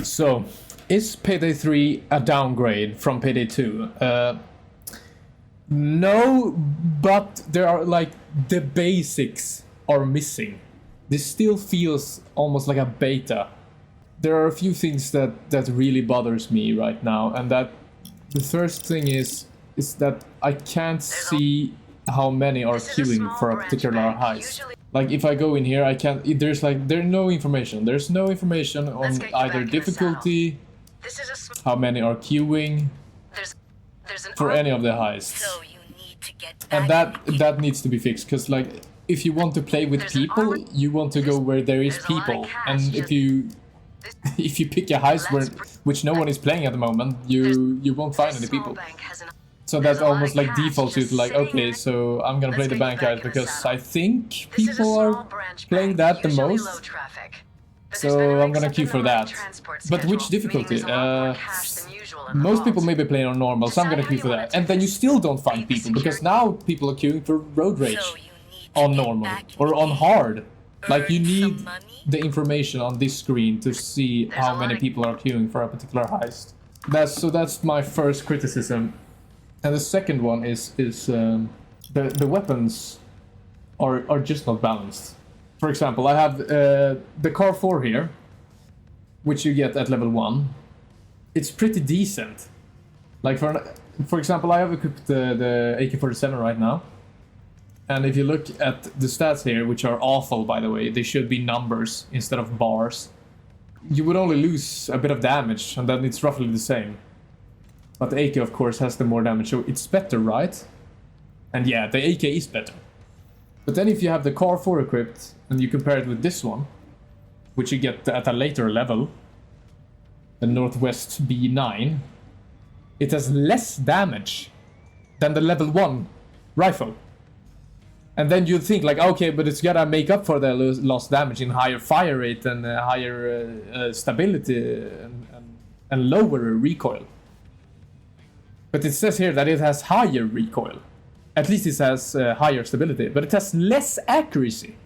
So, is Payday 3 a downgrade from Payday 2? No, but there are like the basics are missing. This still feels almost like a beta. There are a few things that really bothers me right now, and that the first thing is that I can't see how many are queuing for a particular heist. Like if I go in here, I can't. There's no information. There's no information on either difficulty, how many are queuing for any of the heists, and that needs to be fixed. Because like if you want to play with people, you want to go where there is people, and if you pick a heist which no one is playing at the moment, you won't find any people. So that almost like defaults you to like, okay, so I'm gonna play the bank guys because I think people are playing that the most. So I'm gonna queue for that. But which difficulty? Most people may be playing on normal, so I'm gonna queue for that. And then you still don't find people because now people are queuing for road rage on normal or on hard. Like you need the information on this screen to see how many people are queuing for a particular heist. That's my first criticism. And the second one is the weapons are just not balanced. For example, I have the Car 4 here, which you get at level 1. It's pretty decent. Like for example, I have equipped the AK-47 right now. And if you look at the stats here, which are awful by the way, they should be numbers instead of bars. You would only lose a bit of damage, and then it's roughly the same. But the AK, of course, has the more damage, so it's better, right? And yeah, the AK is better. But then if you have the Car 4 equipped, and you compare it with this one, which you get at a later level, the Northwest B9, it has less damage than the level 1 rifle. And then you'd think like, okay, but it's gotta make up for the lost damage in higher fire rate and higher stability and lower recoil. But it says here that it has higher recoil. At least it has higher stability, but it has less accuracy.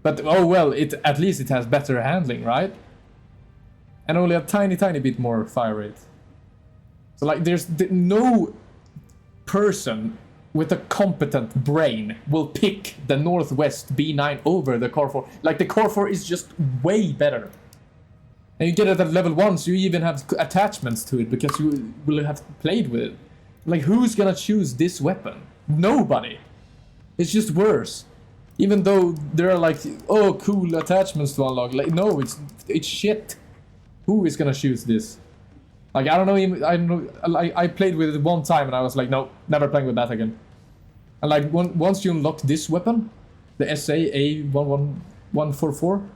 But oh well, at least it has better handling, right? And only a tiny bit more fire rate. So like there's no person with a competent brain will pick the Northwest B9 over the Car 4. Like the Car 4 is just way better. And you get it at level 1, so you even have attachments to it because you will have played with it. Like, who's gonna choose this weapon? Nobody. It's just worse. Even though there are like, oh, cool attachments to unlock. Like, no, it's shit. Who is gonna choose this? Like, I don't know. I played with it one time and I was like, no, never playing with that again. And like, once you unlock this weapon, the SA-A11144.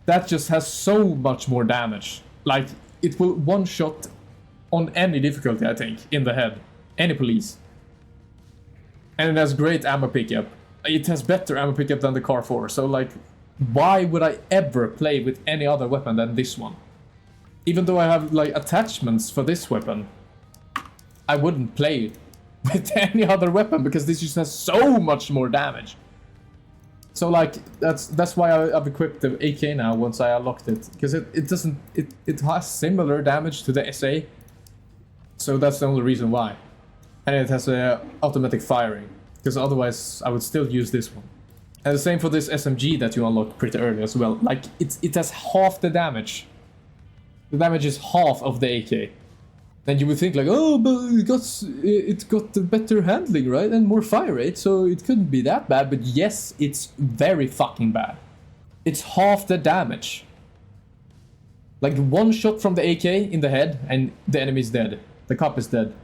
That just has so much more damage. Like, it will one-shot on any difficulty, I think, in the head. Any police. And it has great ammo pickup. It has better ammo pickup than the Car 4. So, like, why would I ever play with any other weapon than this one? Even though I have, like, attachments for this weapon, I wouldn't play with any other weapon because this just has so much more damage. So like that's why I've equipped the AK now once I unlocked it, because it has similar damage to the SA, so that's the only reason why, and it has automatic firing, because otherwise I would still use this one. And the same for this SMG that you unlocked pretty early as well. Like it has half the damage. The damage is half of the AK. Then you would think like, oh, but it got the better handling, right? And more fire rate, so it couldn't be that bad. But yes, it's very fucking bad. It's half the damage. Like one shot from the AK in the head and the enemy is dead. The cop is dead.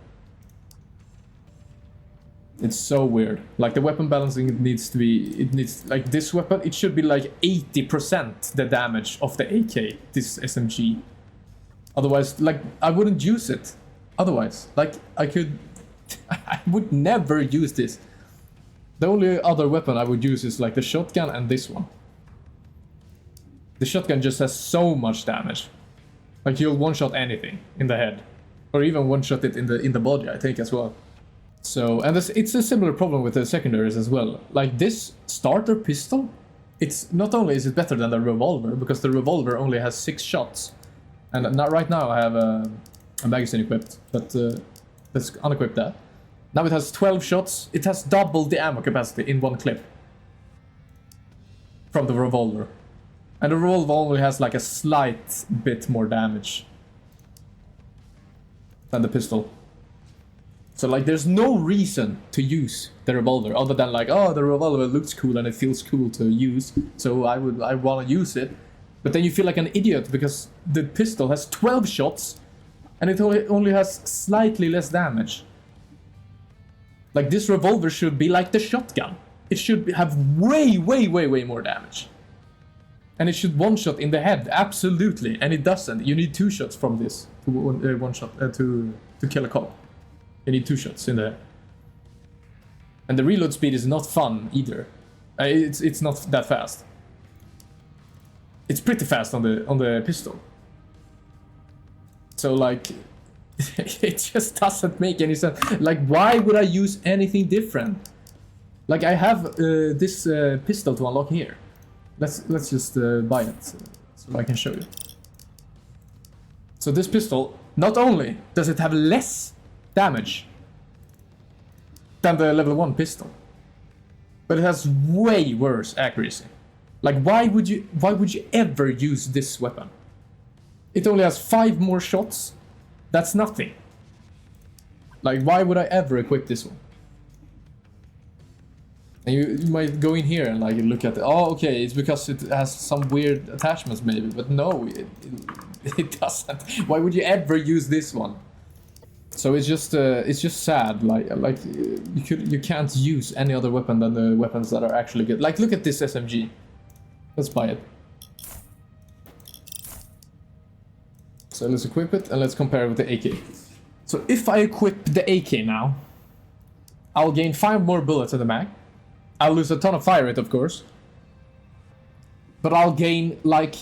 It's so weird. Like the weapon balancing needs like this weapon, it should be like 80% the damage of the AK, this SMG. Otherwise, like, I wouldn't use it. Otherwise, like, I would never use this. The only other weapon I would use is like the shotgun and this one. The shotgun just has so much damage. Like, you'll one-shot anything in the head. Or even one-shot it in the body, I think, as well. So, and it's a similar problem with the secondaries as well. Like, this starter pistol it's not only is it better than the revolver, because the revolver only has 6 shots. And now, right now I have a magazine equipped, but let's unequip that. Now it has 12 shots. It has double the ammo capacity in one clip from the revolver. And the revolver only has like a slight bit more damage than the pistol. So like there's no reason to use the revolver other than like, oh, the revolver looks cool and it feels cool to use, so I want to use it. But then you feel like an idiot because the pistol has 12 shots and it only has slightly less damage. Like this revolver should be like the shotgun. It should have way more damage. And it should one-shot in the head, absolutely. And it doesn't. You need 2 shots from this to one shot to kill a cop. You need 2 shots in the head. And the reload speed is not fun either. It's not that fast. It's pretty fast on the pistol. So like, it just doesn't make any sense. Like, why would I use anything different? Like, I have this pistol to unlock here. Let's just buy it so I can show you. So this pistol, not only does it have less damage than the level 1 pistol, but it has way worse accuracy. Like, why would you ever use this weapon? It only has 5 more shots. That's nothing. Like, why would I ever equip this one? And you might go in here and like look at it. Oh, okay, it's because it has some weird attachments maybe, but no, it doesn't. Why would you ever use this one? So it's just sad. Like you can't use any other weapon than the weapons that are actually good. Like, look at this SMG. Let's buy it. So let's equip it and let's compare it with the AK. So if I equip the AK now, I'll gain 5 more bullets in the mag. I'll lose a ton of fire rate, of course. But I'll gain, like,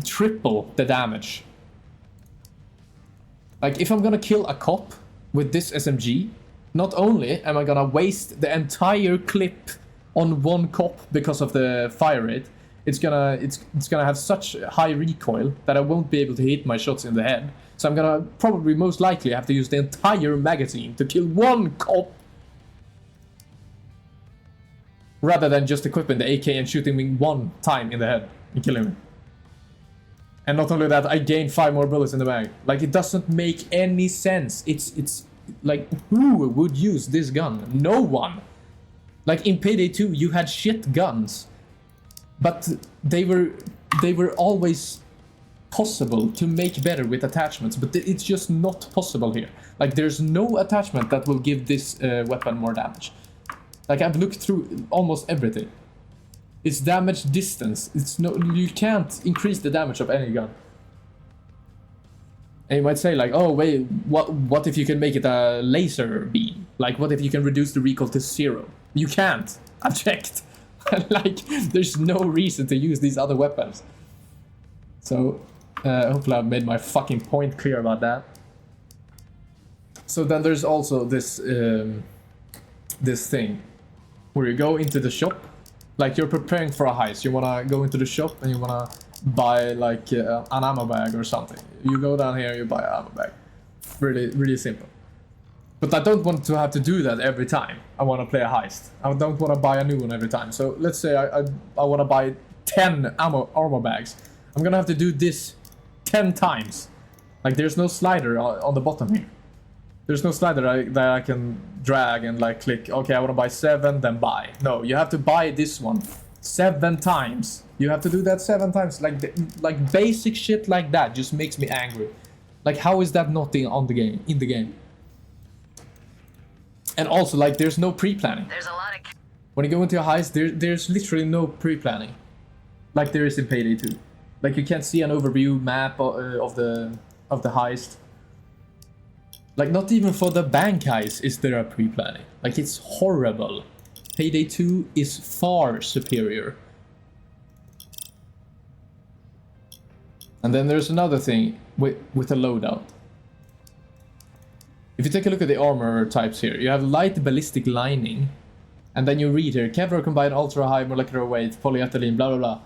triple the damage. Like, if I'm gonna kill a cop with this SMG, not only am I gonna waste the entire clip on one cop because of the fire rate, it's gonna have such high recoil that I won't be able to hit my shots in the head. So I'm gonna probably most likely have to use the entire magazine to kill one cop, rather than just equipping the AK and shooting me 1 time in the head and killing me. And not only that, I gain 5 more bullets in the mag. Like, it doesn't make any sense. It's like, who would use this gun? No one. Like, in Payday 2, you had shit guns, but they were always possible to make better with attachments, but it's just not possible here. Like, there's no attachment that will give this weapon more damage. Like, I've looked through almost everything. It's damage distance. You can't increase the damage of any gun. And you might say like, oh wait, what if you can make it a laser beam? Like, what if you can reduce the recoil to 0? You can't. I've checked. Like, there's no reason to use these other weapons. So, hopefully I've made my fucking point clear about that. So then there's also this this thing where you go into the shop, like you're preparing for a heist. You wanna go into the shop and you wanna buy like an ammo bag or something. You go down here, you buy an ammo bag. Really simple. But I don't want to have to do that every time I want to play a heist. I don't want to buy a new one every time. So let's say I want to buy 10 armor bags. I'm gonna have to do this 10 times. Like, there's no slider on the bottom here. There's no slider that I can drag and like click, okay, I want to buy 7, then buy. No, you have to buy this one 7 times. You have to do that 7 times. Like basic shit like that just makes me angry. Like, how is that not in the game? And also, like, there's no pre-planning. There's a lot of... When you go into a heist, there's literally no pre-planning. Like there is in Payday 2. Like, you can't see an overview map of the heist. Like, not even for the bank heist is there a pre-planning. Like, it's horrible. Payday 2 is far superior. And then there's another thing with the loadout. If you take a look at the armor types here, you have light ballistic lining, And then you read here, Kevlar combined ultra high molecular weight, polyethylene, blah blah blah.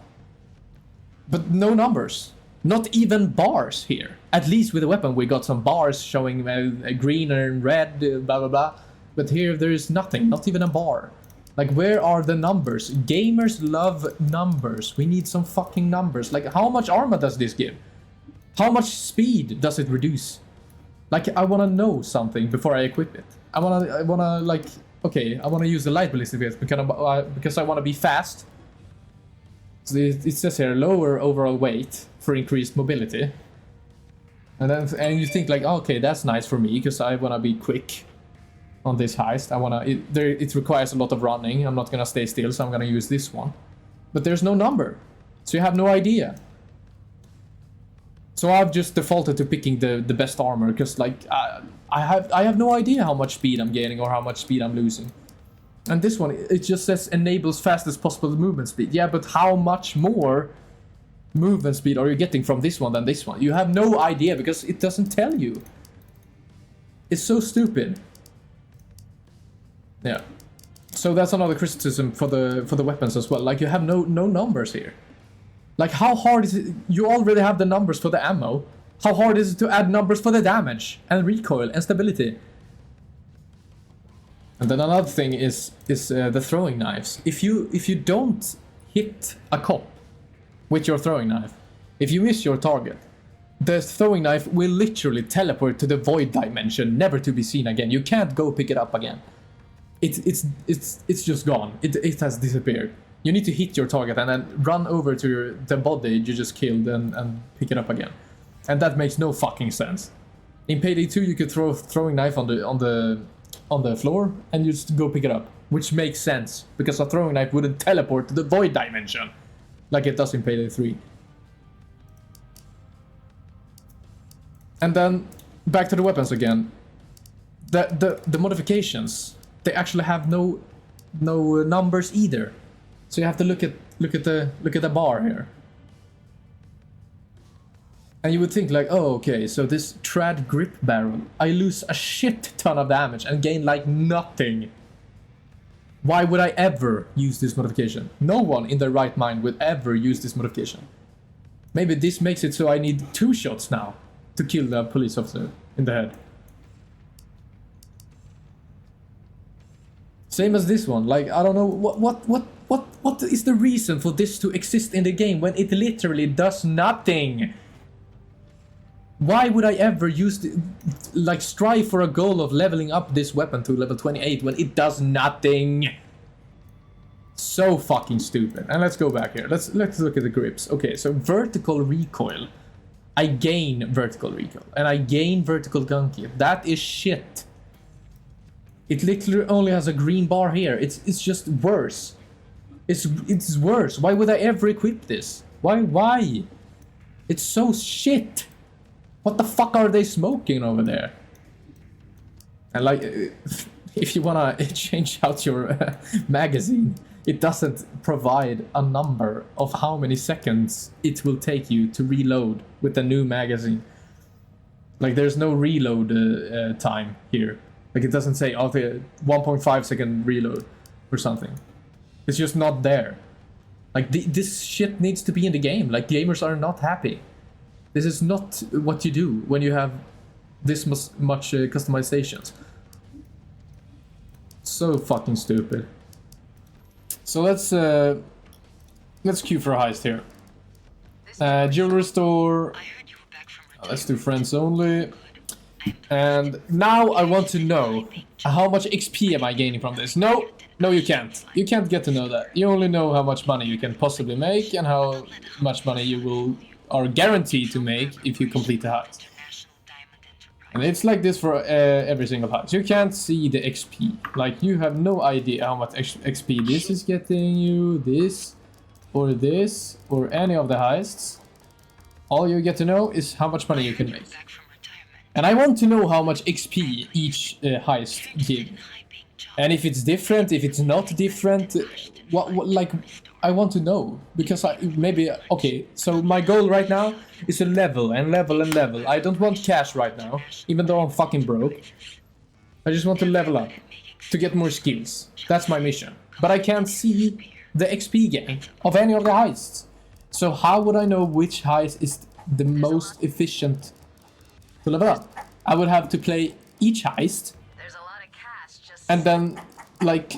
But no numbers. Not even bars here. At least with the weapon we got some bars showing green and red, blah blah blah. But here there is nothing, not even a bar. Like, where are the numbers? Gamers love numbers. We need some fucking numbers. Like, how much armor does this give? How much speed does it reduce? Like, I wanna know something before I equip it. I wanna like, okay, I wanna use the light ballistic vest because I wanna be fast. So it says here, lower overall weight for increased mobility. And you think like, okay, that's nice for me because I wanna be quick on this heist. It requires a lot of running. I'm not gonna stay still, so I'm gonna use this one. But there's no number, so you have no idea. So I've just defaulted to picking the best armor because like I have no idea how much speed I'm gaining or how much speed I'm losing. And this one, it just says enables fastest possible movement speed. Yeah, but how much more movement speed are you getting from this one than this one? You have no idea because it doesn't tell you. It's so stupid. Yeah. So that's another criticism for the weapons as well. Like, you have no numbers here. Like, how hard is it? You already have the numbers for the ammo. How hard is it to add numbers for the damage and recoil and stability? And then another thing is the throwing knives. If you don't hit a cop with your throwing knife, if you miss your target, the throwing knife will literally teleport to the void dimension, never to be seen again. You can't go pick it up again. It's just gone. It has disappeared. You need to hit your target and then run over to the body you just killed and pick it up again. And that makes no fucking sense. In Payday 2 you could throw a throwing knife on the floor and you just go pick it up, which makes sense because a throwing knife wouldn't teleport to the void dimension like it does in Payday 3. And then back to the weapons again. The modifications, they actually have no numbers either. So you have to look at the bar here. And you would think like, oh, okay, so this trad grip barrel, I lose a shit ton of damage and gain like nothing. Why would I ever use this modification? No one in their right mind would ever use this modification. Maybe this makes it so I need 2 shots now to kill the police officer in the head. Same as this one. Like, I don't know what is the reason for this to exist in the game when it literally does nothing? Why would I ever strive for a goal of leveling up this weapon to level 28 when it does nothing? So fucking stupid. And let's go back here. Let's look at the grips. Okay, so vertical recoil. I gain vertical recoil and I gain vertical gun clip. That is shit. It literally only has a green bar here. It's just worse. It's worse. Why would I ever equip this? Why? It's so shit. What the fuck are they smoking over there? And like, if you wanna change out your magazine, it doesn't provide a number of how many seconds it will take you to reload with the new magazine. Like, there's no reload time here. Like, it doesn't say, okay, 1.5 second reload or something. It's just not there. Like, this shit needs to be in the game. Like, gamers are not happy. This is not what you do when you have this much customizations. So fucking stupid. So let's queue for a heist here. Jewelry store. Let's do friends only. And now I want to know how much XP am I gaining from this? No, you can't. You can't get to know that. You only know how much money you can possibly make and how much money you are guaranteed to make if you complete the heist. And it's like this for every single heist. You can't see the XP. Like, you have no idea how much XP this is getting you, this, or any of the heists. All you get to know is how much money you can make. And I want to know how much XP each heist gives. And if it's different, if it's not different, like, I want to know. Because okay, so my goal right now is to level and level and level. I don't want cash right now, even though I'm fucking broke. I just want to level up. to get more skills. That's my mission. But I can't see the XP gain of any of the heists. So how would I know which heist is the most efficient to level up? I would have to play each heist and then like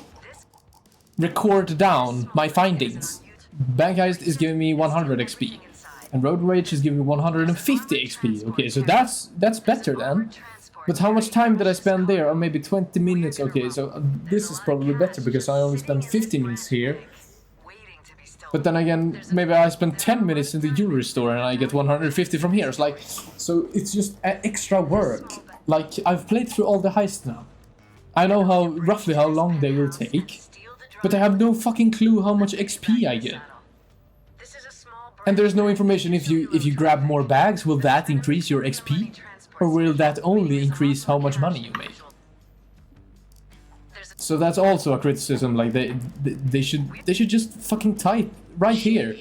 record down my findings. Bank heist is giving me 100 XP and road rage is giving me 150 XP. Okay, so that's better then. But how much time did I spend there? Or maybe 20 minutes. Okay, so this is probably better because I only spent 15 minutes here. But then again, maybe I spent 10 minutes in the jewelry store and I get 150 from here. It's like, so it's just extra work. Like, I've played through all the heists now. I know roughly how long they will take, but I have no fucking clue how much XP I get. And there's no information if you grab more bags, will that increase your XP? Or will that only increase how much money you make? So that's also a criticism, like they should just fucking type right here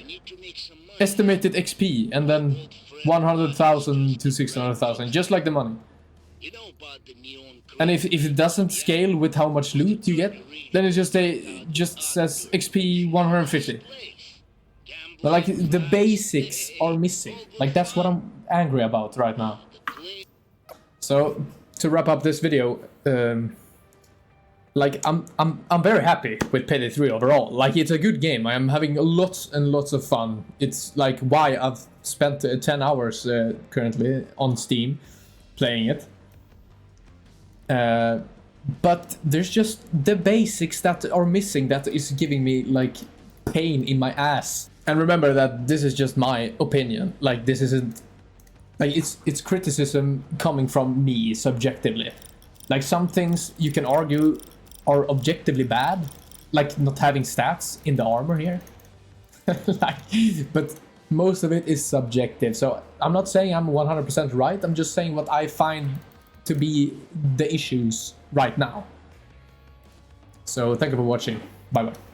estimated XP and then 100,000 to 600,000, just like the money. And if it doesn't scale with how much loot you get, then it just says XP 150. But like the basics are missing. Like that's what I'm angry about right now. So to wrap up this video, like I'm very happy with Payday 3 overall. Like it's a good game. I am having lots and lots of fun. It's like why I've spent 10 hours currently on Steam playing it. But there's just the basics that are missing that is giving me like pain in my ass. And remember that this is just my opinion. Like this isn't like it's criticism coming from me subjectively. Like some things you can argue are objectively bad, like not having stats in the armor here. But most of it is subjective. So I'm not saying I'm 100% right. I'm just saying what I find to be the issues right now. So thank you for watching. Bye bye.